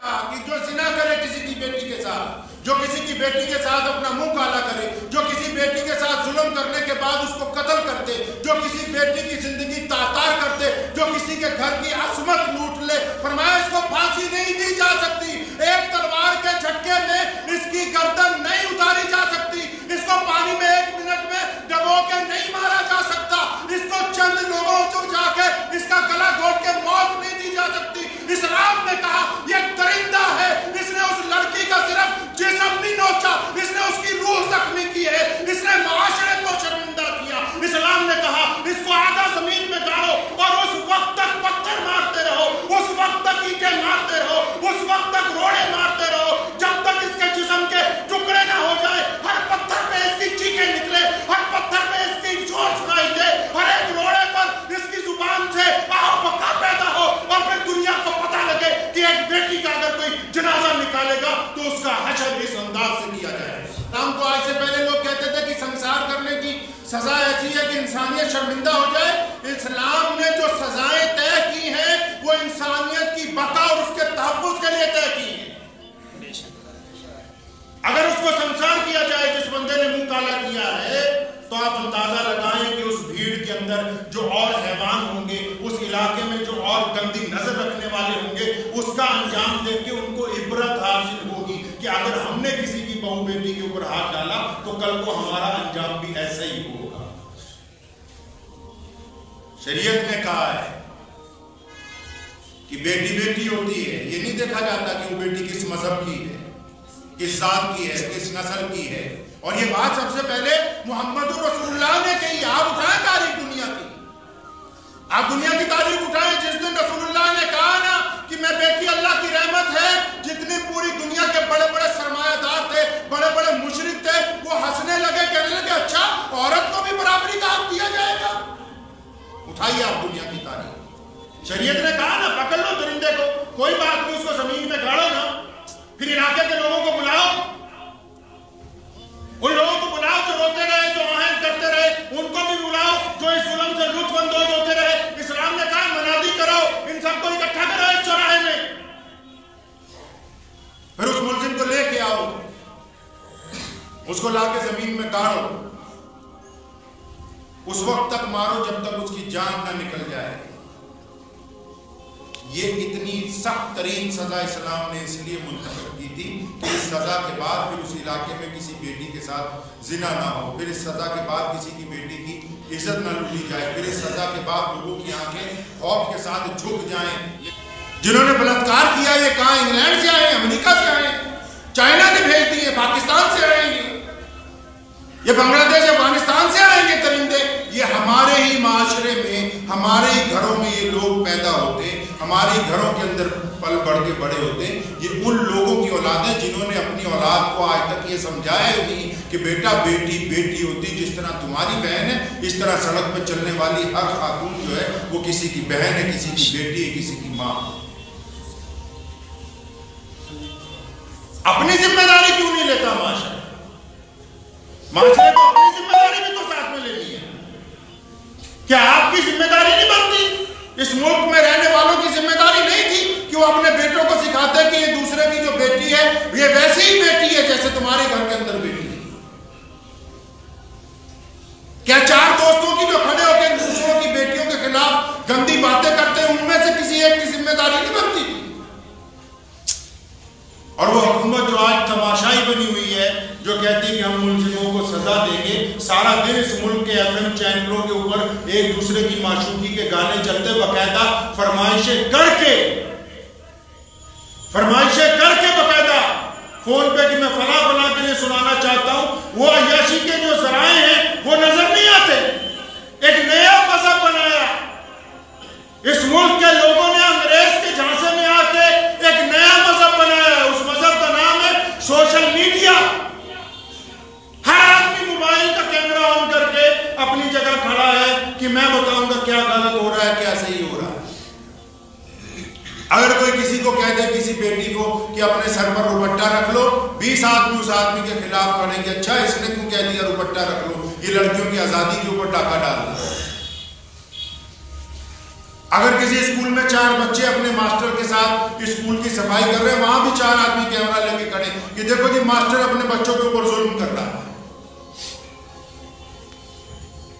कि जो जिना करे किसी की बेटी के साथ, जो किसी की बेटी के साथ अपना मुंह काला करे, जो किसी बेटी के साथ जुल्म करने के बाद उसको कत्ल करते, जो किसी बेटी की जिंदगी तातार करते, जो किसी के घर की असमत लूट ले, फरमाया इसको फांसी नहीं दी जा सकती, एक तलवार के झटके में इसकी गर्दन नहीं उतारी जा सकती, इसको पानी में 1 मिनट में डबो के नहीं मारा जा सकता, इसको चंद लोगों को जाके इसका गला घोट के मौत नहीं दी जा सकती। इस्लाम ने कहा यह दरिंदा है, इसने उस लड़की का सिर्फ जिस्म नहीं नोचा, इसने उसकी रूह जख्मी की है, इसने माशरे को शर्मिंदा किया। इस्लाम ने कहा इसको आधा जमीन में गाड़ो और उस वक्त तक पत्थर मारते रहो, उस वक्त तक ईंटें मारते रहो, उस वक्त तक रोड़े मारते रहो, जब तक इसके जिस्म के टुकड़े ना हो जाए। हर पत्थर पे इसकी चीखें निकले, हर पत्थर पे इसकी जोर सुनाई दे, हर एक रोड़े पर इसकी जुबान से आओ बका पैदा हो और फिर दुनिया को पता लगे कि एक बेटी का अगर कोई जनाजा निकालेगा तो उसका हशर इस अंदाज से किया जाए। राम को आज से पहले लोग कहते थे कि संसार करने की सजा ऐसी है कि इंसानियत शर्मिंदा हो जाए। इस्लाम ने जो सजाएं तय की हैं वो इंसानियत की बका और उसके तहफ्फुज़ के लिए तय की है। अगर उसको संसार किया जाए जिस बंदे ने मुंह काला किया है तो आप अंदाजा लगाएं कि उस भीड़ के अंदर जो और हैवान होंगे, उस इलाके में जो और गंदी नजर रखने वाले होंगे, उसका अंजाम देख के उनको इबरत हासिल होगी कि अगर हमने किसी की बहू बेटी के ऊपर हाथ डाला तो कल को हमारा अंजाम भी ऐसा ही होगा। शरीयत ने कहा है कि बेटी बेटी होती है, ये नहीं देखा जाता कि वो बेटी किस मजहब की है, किस जात की है, किस नस्ल की है। और ये बात सबसे पहले मोहम्मद रसूलुल्लाह ने कही। आप उठाएं तारीख दुनिया की, आप दुनिया की तारीख उठाएं। जिस दिन रसूलुल्लाह ने कहा ना कि मैं बेटी अल्लाह की रहमत है, जितनी पूरी दुनिया के बड़े बड़े सरमायादार थे, बड़े बड़े मुशरिक थे, वो हंसने लगे, कहने लगे अच्छा औरत को भी बराबरी का हक दिया जाएगा। उठाइए आप दुनिया की तारीख। शरीयत ने कहा ना पकड़ लो दरिंदे को, कोई बात नहीं, उसको जमीन में गाड़ो ना, फिर इलाके के लोगों को बुलाओ, उन लोगों को बुलाओ जो रोते रहे, जो आहन करते रहे, उनको भी बुलाओ जो इस जुल्म से लुत्फअंदोज होते रहे। इस्लाम ने कहा मनादी करो, इन सबको इकट्ठा करो एक चौराहे में, फिर उस मुलजिम को लेके आओ, उसको लाके जमीन में गाड़ो, उस वक्त तक मारो जब तक उसकी जान ना निकल जाए। ये इतनी सख्त तरीन सजा इस्लाम ने इसलिए मुंतखब की थी कि इस सजा के बाद फिर उस इलाके में किसी बेटी के साथ जिना ना हो, फिर इस सजा के बाद किसी की बेटी की इज्जत ना लूटी जाए, फिर इस सजा के बाद लोगों की आंखें खौफ के साथ झुक जाएं। जिन्होंने बलात्कार किया ये कहाँ, इंग्लैंड से आए, अमेरिका से आए, चाइना ने भेज दिए, पाकिस्तान से आएंगे, ये बांग्लादेश अफगानिस्तान से आएंगे दरिंदे। ये हमारे ही माशरे में, हमारे ही घरों में ये लोग पैदा होते हैं, हमारे ही घरों के अंदर पल बढ़ के बड़े होते हैं। ये उन लोगों की औलादें जिन्होंने अपनी औलाद को आज तक ये समझाया नहीं कि बेटा बेटी बेटी होती, जिस तरह तुम्हारी बहन है इस तरह सड़क पर चलने वाली हर खातून जो है वो किसी की बहन है, किसी की बेटी है, किसी की माँ। अपनी जिम्मेदारी क्यों नहीं लेता माशरा? माशरे को अपनी जिम्मेदारी भी तो साथ में लेनी है। क्या आपकी जिम्मेदारी नहीं बनती? इस मुल्क में रहने वालों की जिम्मेदारी नहीं थी कि वो अपने बेटों को सिखाते कि ये दूसरे की जो बेटी है ये वैसी ही बेटी है जैसे तुम्हारे घर के अंदर बेटी है? क्या 4 दोस्तों की जो खड़े होकर दूसरों की बेटियों के खिलाफ गंदी बातें करते हैं उनमें से किसी एक की जिम्मेदारी नहीं बनती थी? और वो हुकूमत जो आज तमाशाई बनी हुई है, जो कहती है कि हम मुलजिमों को सजा देंगे, सारा दिन इस मुल्क के FM चैनलों के ऊपर एक दूसरे की माशूकी के गाने चलते, बकायदा फरमाइशें करके बकायदा फोन पे कि मैं फला फला के लिए सुनाना चाहता हूं, वो अय्याशी के जो जराए हैं वो नजर नहीं आते। एक नया मजहब बनाया इस मुल्क के लोगों ने, अंग्रेज के झांसे में आके एक नया मजहब बनाया। उस मजहब का नाम है सोशल मीडिया। हर आदमी मोबाइल का कैमरा ऑन करके अपनी जगह खड़ा है कि मैं बताऊंगा क्या गलत हो रहा है, क्या सही हो रहा है। अगर कोई किसी को कह दे, किसी बेटी को कि अपने सर पर दुपट्टा रख लो, 20 आदमी उस आदमी के खिलाफ खड़ेंगे। अच्छा इसने क्यों कह दिया दुपट्टा रख लो, ये लड़कियों की आजादी के ऊपर डाका डाल रहा है। अगर किसी स्कूल में 4 बच्चे अपने मास्टर के साथ स्कूल की सफाई कर रहे हैं, वहां भी 4 आदमी कैमरा लेके खड़े कि देखो जी मास्टर अपने बच्चों के ऊपर जुल्म कर रहा है।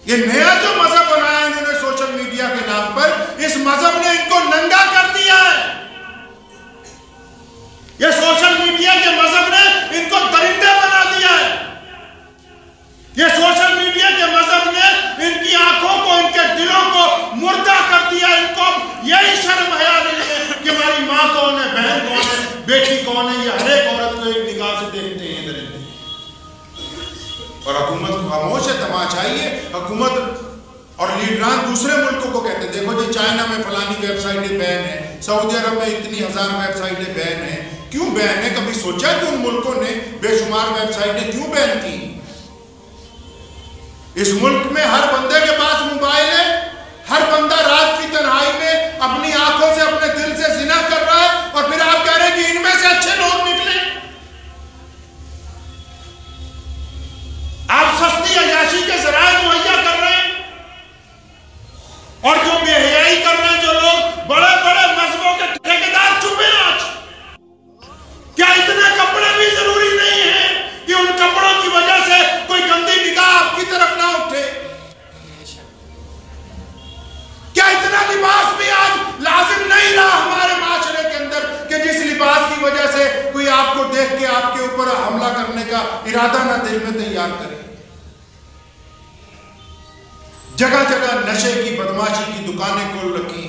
ये नया जो मजहब बनाया इन्होंने सोशल मीडिया के नाम पर, इस मजहब ने इनको नंगा कर दिया है। ये सोशल मीडिया के मजहब ने इनको दरिंदे बना दिया है। ये सोशल मीडिया के मजहब ने इनकी आंखों को, इनके दिलों को मुर्दा कर दिया। इनको यही शर्म हया नहीं है कि हमारी माँ कौन है, बहन कौन है, बेटी कौन है। ये हर एक औरत को एक निगाह से देखते हैं दरिंदे। और हुकूमत खामोश है, तमाशाई है। हुकूमत और लीडरान दूसरे मुल्कों को कहते हैं देखो जी चाइना में फलानी वेबसाइटें बैन है, सऊदी अरब में इतनी 1000 वेबसाइटें बैन है। क्यों बैन है? कभी सोचा कि उन मुल्कों ने बेशुमार वेबसाइटें क्यों बैन की? इस मुल्क में हर बंदे के पास मोबाइल है। हर बंदा रात की तन्हाई में अपनी आंखों से, अपने दिल से जिना कर रहा है, और फिर आप कह रहे हैं कि इनमें से अच्छे लोग निकले। आप सस्ती अयाशी के जराए मुहैया कर रहे हैं, और जो बेहयाई कर रहे हैं जो लोग, बड़े बड़े मजहबों के ठेकेदार चुप हैं आज। क्या इतने कपड़े भी जरूरी नहीं है कि उन कपड़ों की वजह से कोई गंदी निगाह आपकी तरफ ना उठे? क्या इतना लिबास भी आज लाजिम नहीं रहा हमारे माशरे के अंदर कि जिस लिबास की वजह से कोई आपको देख के आपके ऊपर हमला करने का इरादा ना दिल में तैयार करे? जगह जगह नशे की, बदमाशी की दुकानें खोल रखी।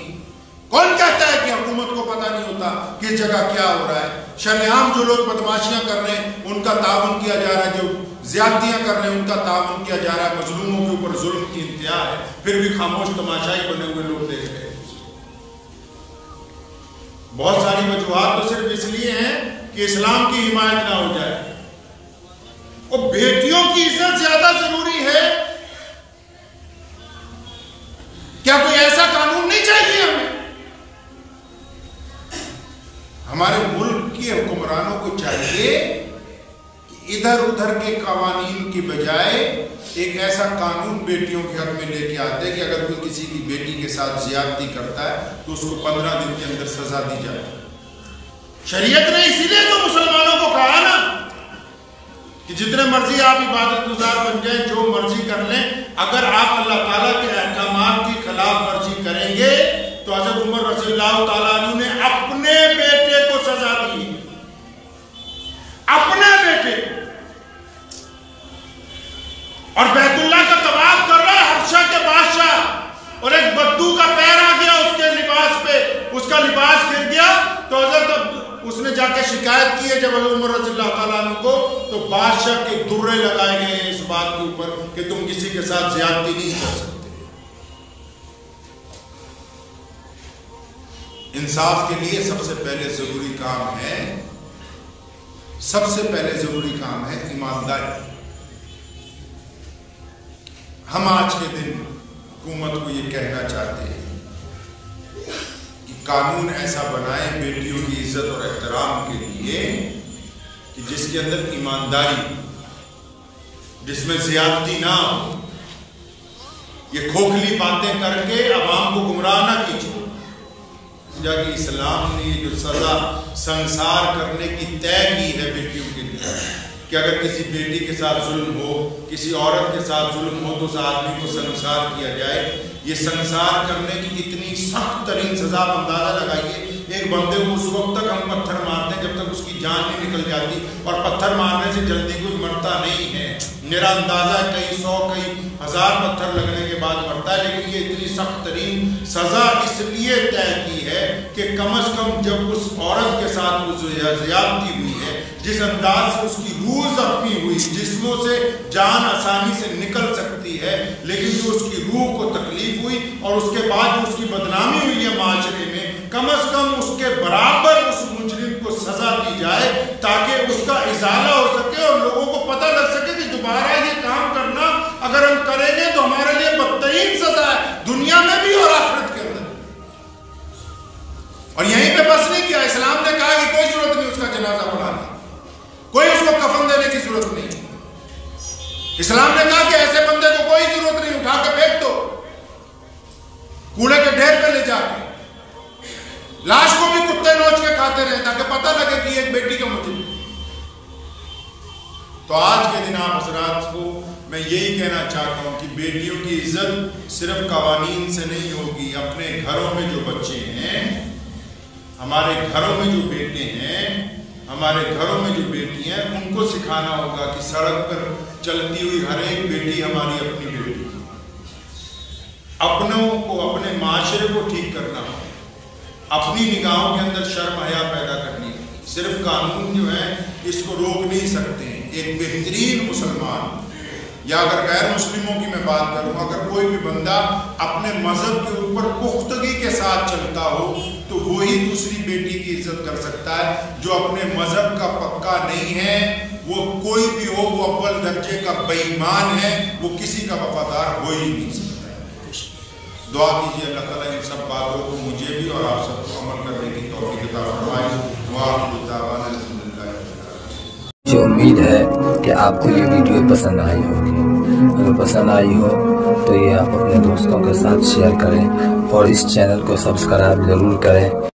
कौन कहता है कि हुकूमत को पता नहीं होता कि इस जगह क्या हो रहा है? शरेआम जो लोग बदमाशियां कर रहे हैं उनका ताउन किया जा रहा है, जो ज्यादतियां कर रहे हैं उनका ताउन किया जा रहा है। मजलूमों के ऊपर जुल्म की इंतहा है, फिर भी खामोश तमाशाई बने हुए लोग देख रहे हैं। बहुत सारी वजूहात तो सिर्फ इसलिए हैं कि इस्लाम की हिमायत ना हो जाए। और बेटियों की इज्जत ज्यादा जरूरी है क्या? कोई ऐसा कानून नहीं चाहिए हमें? हमारे मुल्क के हुक्मरानों को चाहिए कि इधर उधर के कानून की बजाय एक ऐसा कानून बेटियों के हक में लेके आते हैं कि अगर कोई किसी की बेटी के साथ ज्यादती करता है तो उसको 15 दिन के अंदर सजा दी जाए। शरीयत ने इसीलिए तो मुसलमानों को कहा ना कि जितने मर्जी आप इबादत गुजार बन जाए, जो मर्जी कर लें, अगर आप अल्लाह ताला के अहकामात की खिलाफ वर्जी करेंगे तो हज़रत उमर रज़ियल्लाहु ताला अन्हु ने अपने बेटे को सजा दी। अपने बेटे और बैतुल्लाह का तवाफ कर रहा है हबशा के बादशाह, और एक बद्दू का पैर आ गया उसके लिबास पे, उसका लिबास गिर गया। तो हज़रत उसने जाके शिकायत की है जब उमर रज़ियल्लाहु ताला अन्हु को, तो बादशाह के दुर्रे लगाए गए हैं इस बात के ऊपर कि तुम किसी के साथ ज्यादती नहीं कर सकते। इंसाफ के लिए सबसे पहले जरूरी काम है, सबसे पहले जरूरी काम है ईमानदारी। हम आज के दिन हुकूमत को ये कहना चाहते हैं कि कानून ऐसा बनाए बेटियों की इज्जत और एहतराम के लिए कि जिसके अंदर ईमानदारी, जिसमें ज्यादती ना हो। ये खोखली बातें करके अवाम को गुमराह ना कीजिए। कि इस्लाम ने जो सजा संसार करने की तय की है बेटियों के लिए कि अगर किसी बेटी के साथ जुल्म हो, किसी औरत के साथ जुल्म हो तो उस आदमी को संसार किया जाए। ये संसार करने की इतनी सख्त तरीन सजा आप अंदाजा लगाइए। एक बंदे को उस वक्त तक हम पत्थर मारते हैं जब तक उसकी जान नहीं निकल जाती, और पत्थर मारने से जल्दी कोई मरता नहीं है। मेरा अंदाजा कई 100 कई 1000 पत्थर लगने के बाद मरता है। लेकिन ये इतनी सख्त तरीन सजा इसलिए तय की है कि कम से कम जब उस औरत के साथ वो ज्यादती हुई है, जिस अंदाज से उसकी रूह जख्मी हुई, जिस्मों से जान आसानी से निकल सकती है, लेकिन जो उसकी रूह को तकलीफ हुई और उसके बाद जो उसकी बदनामी हुई है माशरे में, कम से कम उसके बराबर उस मुजरिम को सजा दी जाए ताकि उसका इजाला हो सके और लोगों को पता लग सके कि दोबारा ये काम करना अगर हम करेंगे तो हमारे लिए बदतरीन सजा है, दुनिया में भी और आखिरत के अंदर। और यहीं पे बस नहीं किया, इस्लाम ने कहा कि कोई जरूरत नहीं उसका जनाजा पढ़ाने, कोई उसको कफन देने की जरूरत नहीं। इस्लाम ने कहा कि ऐसे बंदे को कोई जरूरत नहीं, उठा के फेंक दो कूड़े के ढेर पे ले जाके। तो आज के दिन आप हजरात को मैं यही कहना चाहता हूँ कि बेटियों की इज्जत सिर्फ कवानीन से नहीं होगी, अपने घरों में जो बच्चे हैं, हमारे घरों में जो बेटे हैं, हमारे घरों में जो बेटी हैं, उनको सिखाना होगा कि सड़क पर चलती हुई हर एक बेटी हमारी अपनी बेटी, अपनों को, अपने माशरे को ठीक करना हो, अपनी निगाहों के अंदर शर्म हया पैदा करनी है। सिर्फ कानून जो है इसको रोक नहीं सकते हैं। एक बेहतरीन मुसलमान या अगर गैर मुस्लिमों की मैं बात करूं, अगर कोई भी बंदा अपने मजहब के ऊपर पुख्तगी के साथ चलता हो तो वो ही दूसरी बेटी की इज्जत कर सकता है। जो अपने मजहब का पक्का नहीं है, वो कोई भी हो, वो अव्वल दर्जे का बेईमान है, वो किसी का वफादार हो ही नहीं सकता है। दुआ कीजिए अल्लाह ताला इन सब बातों को मुझे भी और आप सबको अमल करने की तौफीक अता फरमाए। मुझे उम्मीद है कि आपको ये वीडियो पसंद आई होगी। अगर पसंद आई हो तो ये आप अपने दोस्तों के साथ शेयर करें और इस चैनल को सब्सक्राइब ज़रूर करें।